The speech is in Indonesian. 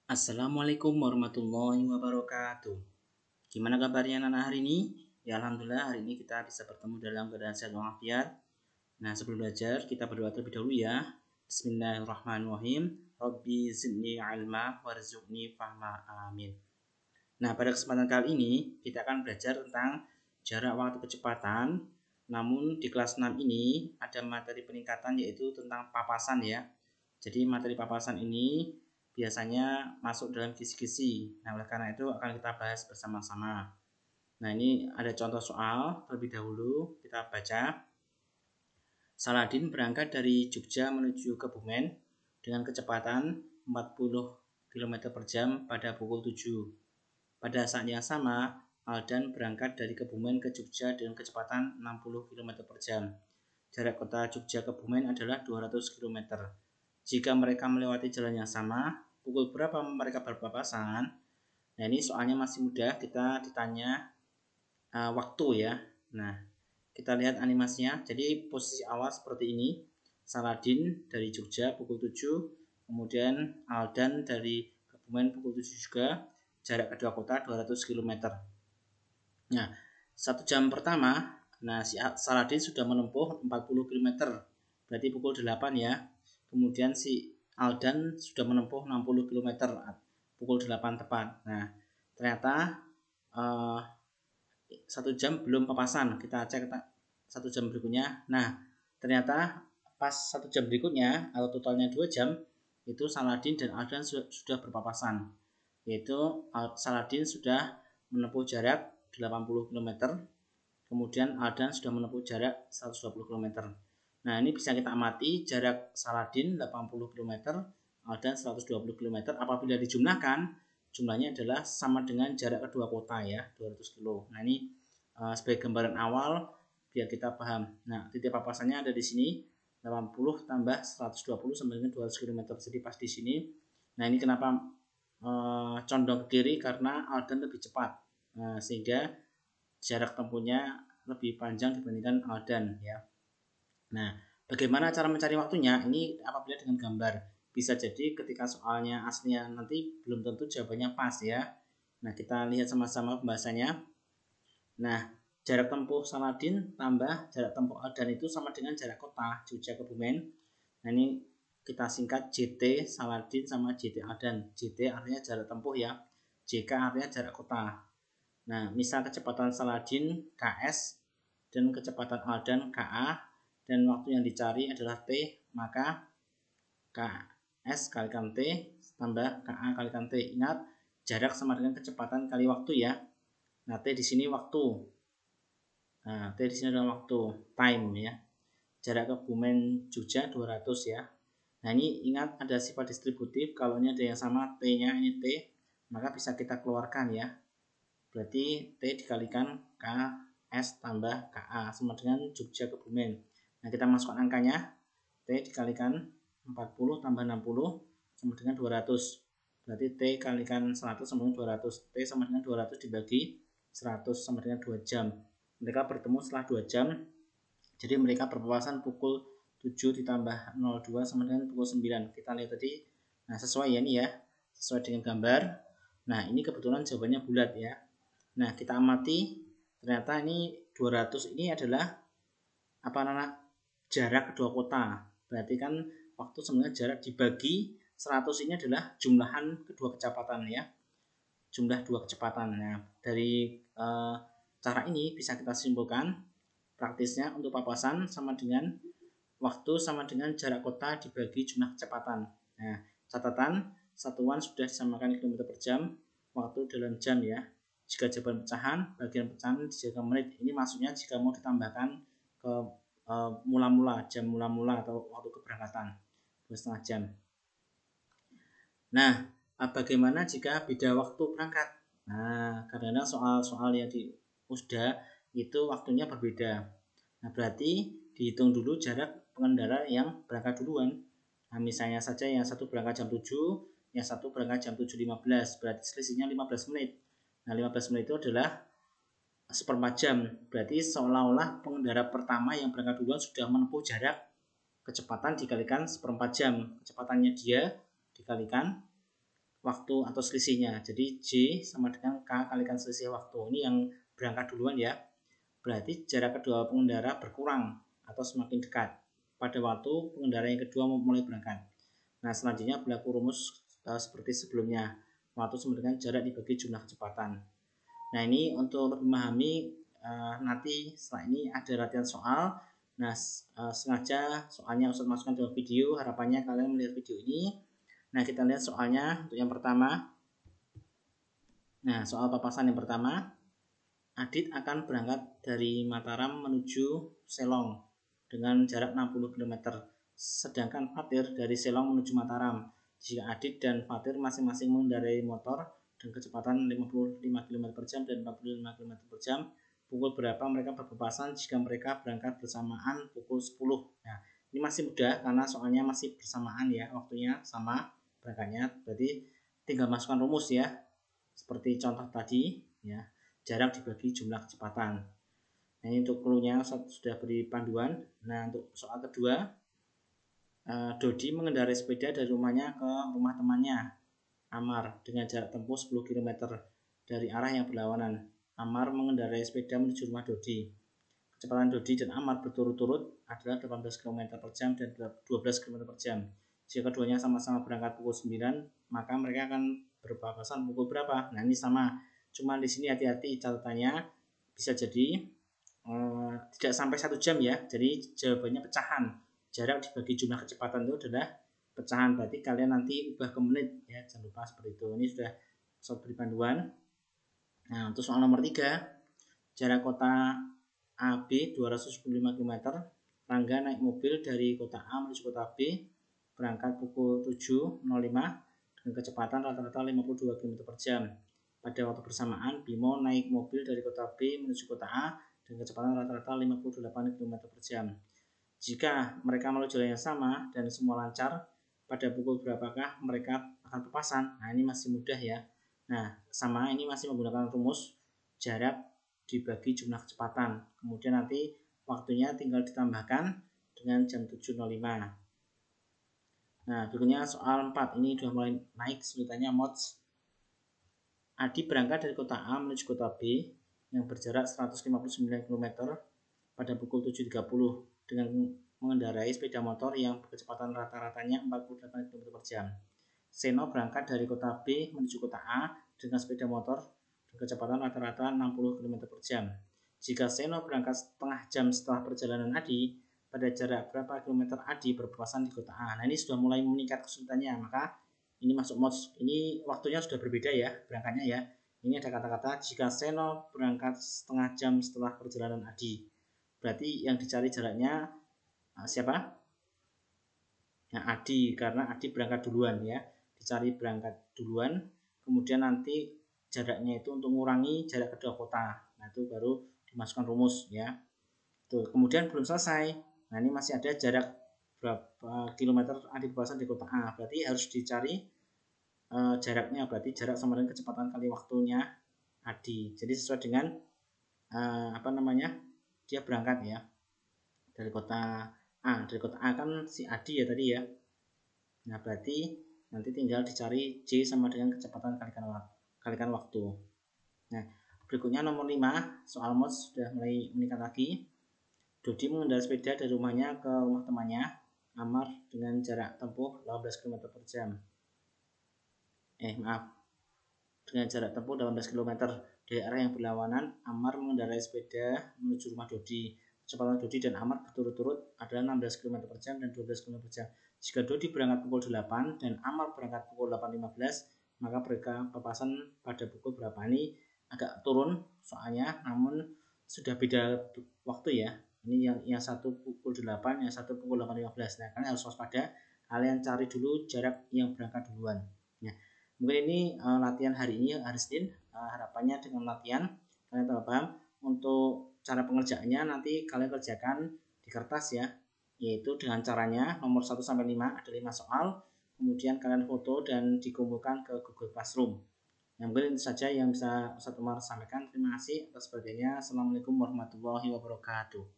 Assalamualaikum warahmatullahi wabarakatuh. Gimana kabarnya anak hari ini? Ya alhamdulillah hari ini kita bisa bertemu dalam keadaan sehat walafiat. Nah sebelum belajar kita berdoa terlebih dahulu ya. Bismillahirrahmanirrahim. Rabbi zidni ilma warzuqni fahma amin. Nah pada kesempatan kali ini kita akan belajar tentang jarak waktu kecepatan. Namun di kelas 6 ini ada materi peningkatan yaitu tentang papasan ya. Jadi materi papasan ini biasanya masuk dalam kisi-kisi. Nah, oleh karena itu akan kita bahas bersama-sama. Nah, ini ada contoh soal. Terlebih dahulu kita baca. Saladin berangkat dari Jogja menuju Kebumen dengan kecepatan 40 km per jam pada pukul 7. Pada saat yang sama, Aldan berangkat dari Kebumen ke Jogja dengan kecepatan 60 km per jam. Jarak kota Jogja Kebumen adalah 200 km. Jika mereka melewati jalan yang sama, pukul berapa mereka berpapasan? Nah, ini soalnya masih mudah, kita ditanya waktu ya. Nah, kita lihat animasinya. Jadi posisi awal seperti ini. Saladin dari Jogja pukul 7, kemudian Aldan dari Kebumen pukul 7 juga. Jarak kedua kota 200 km. Nah, 1 jam pertama, nah si Saladin sudah menempuh 40 km. Berarti pukul 8 ya. Kemudian si Aldan sudah menempuh 60 km pukul 8 tepat. Nah, ternyata 1 jam belum papasan. Kita cek 1 jam berikutnya. Nah, ternyata pas 1 jam berikutnya atau totalnya 2 jam itu Saladin dan Aldan sudah berpapasan. Yaitu Saladin sudah menempuh jarak 80 km, kemudian Aldan sudah menempuh jarak 120 km. Nah, ini bisa kita amati jarak Saladin 80 km, Aldan 120 km. Apabila dijumlahkan, jumlahnya adalah sama dengan jarak kedua kota ya, 200 km. Nah, ini sebagai gambaran awal biar kita paham. Nah, titik papasannya ada di sini, 80 tambah 120 sama dengan 200 km. Jadi pas di sini. Nah, ini kenapa condong ke kiri karena Aldan lebih cepat. Sehingga jarak tempuhnya lebih panjang dibandingkan Aldan ya. Nah, bagaimana cara mencari waktunya? Ini apabila dengan gambar. Bisa jadi ketika soalnya aslinya nanti belum tentu jawabannya pas ya. Nah, kita lihat sama-sama pembahasannya. Nah, jarak tempuh Saladin tambah jarak tempuh Aldan itu sama dengan jarak kota Jogja Kebumen. Nah, ini kita singkat JT Saladin sama JT Aldan. JT artinya jarak tempuh ya. JK artinya jarak kota. Nah, misal kecepatan Saladin KS dan kecepatan Aldan KA dan waktu yang dicari adalah T, maka KS kalikan T tambah KA kalikan T. Ingat, jarak sama dengan kecepatan kali waktu ya. Nah, T di sini waktu. Nah, T di sini adalah waktu, time ya. Jarak Kebumen Jogja 200 ya. Nah, ini ingat ada sifat distributif. Kalau ini ada yang sama T-nya ini T, maka bisa kita keluarkan ya. Berarti T dikalikan KS tambah KA sama dengan Jogja Kebumen. Nah, kita masukkan angkanya. T dikalikan 40 tambah 60 sama dengan 200. Berarti T kalikan 100 sama dengan 200. T sama dengan 200 dibagi 100 sama dengan 2 jam. Mereka bertemu setelah 2 jam. Jadi mereka berpapasan pukul 7 ditambah 02 sama dengan pukul 9. Kita lihat tadi. Nah, sesuai ya ini ya. Sesuai dengan gambar. Nah, ini kebetulan jawabannya bulat ya. Nah, kita amati ternyata ini 200 ini adalah apa namanya? Jarak kedua kota. Berarti kan waktu sebenarnya jarak dibagi 100 ini adalah jumlahan kedua kecepatan ya. Jumlah dua kecepatan. Nah, dari cara ini bisa kita simpulkan praktisnya untuk papasan sama dengan waktu sama dengan jarak kota dibagi jumlah kecepatan. Nah, catatan satuan sudah disamakan kilometer per jam, waktu dalam jam ya. Jika jawaban pecahan, bagian pecahan dijadikan menit. Ini maksudnya jika mau ditambahkan ke mula-mula, jam mula-mula atau waktu keberangkatan 2,5 jam. Nah, bagaimana jika beda waktu berangkat? Nah, karena soal-soal yang di USDA itu waktunya berbeda. Nah, berarti dihitung dulu jarak pengendara yang berangkat duluan. Nah, misalnya saja yang satu berangkat jam 7, yang satu berangkat jam 7.15, berarti selisihnya 15 menit. Nah, 15 menit itu adalah seperempat jam. Berarti seolah-olah pengendara pertama yang berangkat duluan sudah menempuh jarak kecepatan dikalikan seperempat jam. Kecepatannya dia dikalikan waktu atau selisihnya. Jadi J sama dengan K kalikan selisih waktu. Ini yang berangkat duluan ya. Berarti jarak kedua pengendara berkurang atau semakin dekat pada waktu pengendara yang kedua mulai berangkat. Nah, selanjutnya berlaku rumus seperti sebelumnya. Waktu sama dengan jarak dibagi jumlah kecepatan. Nah, ini untuk lebih memahami nanti setelah ini ada latihan soal. Nah, sengaja soalnya Ustadz masukkan dalam video, harapannya kalian melihat video ini. Nah, kita lihat soalnya untuk yang pertama. Nah, soal papasan yang pertama. Adit akan berangkat dari Mataram menuju Selong dengan jarak 60 km. Sedangkan Fatir dari Selong menuju Mataram. Jika Adit dan Fatir masing-masing mengendarai motor dengan kecepatan 55 km per jam dan 45 km per jam, pukul berapa mereka berpapasan jika mereka berangkat bersamaan pukul 10. Nah, ini masih mudah karena soalnya masih bersamaan ya, waktunya sama berangkatnya. Berarti tinggal masukkan rumus ya. Seperti contoh tadi ya. Jarak dibagi jumlah kecepatan. Nah, ini untuk clue-nya sudah beri panduan. Nah, untuk soal kedua, Dodi mengendarai sepeda dari rumahnya ke rumah temannya Amar dengan jarak tempuh 10 km dari arah yang berlawanan. Amar mengendarai sepeda menuju rumah Dodi. Kecepatan Dodi dan Amar berturut-turut adalah 18 km per jam dan 12 km per jam. Jika keduanya sama-sama berangkat pukul 9, maka mereka akan berpapasan pukul berapa? Nah, ini sama. Cuma di sini hati-hati catatannya, bisa jadi tidak sampai 1 jam ya. Jadi jawabannya pecahan. Jarak dibagi jumlah kecepatan itu adalah pecahan. Berarti kalian nanti ubah ke menit ya. Jangan lupa seperti itu. Ini sudah beri panduan. Nah, untuk soal nomor 3, jarak kota AB 275 km. Rangga naik mobil dari kota A menuju kota B berangkat pukul 7.05 dengan kecepatan rata-rata 52 km per jam. Pada waktu bersamaan, Bimo naik mobil dari kota B menuju kota A dengan kecepatan rata-rata 58 km per jam. Jika mereka melalui jalan yang sama dan semua lancar, pada pukul berapakah mereka akan papasan? Nah, ini masih mudah ya. Nah, sama ini masih menggunakan rumus jarak dibagi jumlah kecepatan. Kemudian nanti waktunya tinggal ditambahkan dengan jam 7.05. Nah, berikutnya soal 4. Ini sudah mulai naik kesulitannya mods. Adi berangkat dari kota A menuju kota B yang berjarak 159 km pada pukul 7.30 dengan mengendarai sepeda motor yang kecepatan rata-ratanya 48 km per jam. Seno berangkat dari kota B menuju kota A dengan sepeda motor dengan kecepatan rata-rata 60 km per jam. Jika Seno berangkat setengah jam setelah perjalanan Adi, pada jarak berapa kilometer Adi berpapasan di kota A? Nah, ini sudah mulai meningkat kesulitannya, maka ini masuk mods. Ini waktunya sudah berbeda ya berangkatnya ya. Ini ada kata-kata jika Seno berangkat setengah jam setelah perjalanan Adi. Berarti yang dicari jaraknya siapa? Nah, Adi, karena Adi berangkat duluan ya. Dicari berangkat duluan, kemudian nanti jaraknya itu untuk mengurangi jarak kedua kota. Nah, itu baru dimasukkan rumus ya. Tuh, kemudian belum selesai. Nah, ini masih ada jarak berapa kilometer Adi berpapasan di kota A. Berarti harus dicari jaraknya. Berarti jarak sama dengan kecepatan kali waktunya Adi. Jadi sesuai dengan dia berangkat ya dari kota A. Dari kota A kan si Adi ya tadi ya. Nah, berarti nanti tinggal dicari J sama dengan kecepatan kalikan waktu. Nah, berikutnya nomor 5, soal mods sudah mulai meningkat lagi. Dodi mengendarai sepeda dari rumahnya ke rumah temannya Amar dengan jarak tempuh 18 km per jam. Dengan jarak tempuh 18 km dari arah yang berlawanan, Amar mengendarai sepeda menuju rumah Dodi. Kecepatan Dodi dan Amar berturut-turut adalah 16 km per jam dan 12 km per jam. Jika Dodi berangkat pukul 8 dan Amar berangkat pukul 8.15, maka mereka papasan pada pukul berapa? Ini agak turun soalnya, namun sudah beda waktu ya. Ini yang satu pukul 8, yang satu pukul 8.15. Nah, kalian harus waspada. Kalian cari dulu jarak yang berangkat duluan. Nah, mungkin ini latihan hari ini, hari Senin. Harapannya dengan latihan kalian telah paham. Untuk cara pengerjaannya nanti kalian kerjakan di kertas ya, yaitu dengan caranya nomor 1 sampai 5 ada 5 soal. Kemudian kalian foto dan dikumpulkan ke Google Classroom. Yang mungkin itu saja yang bisa Ustadz Umar sampaikan. Terima kasih atas perhatiannya. Assalamualaikum warahmatullahi wabarakatuh.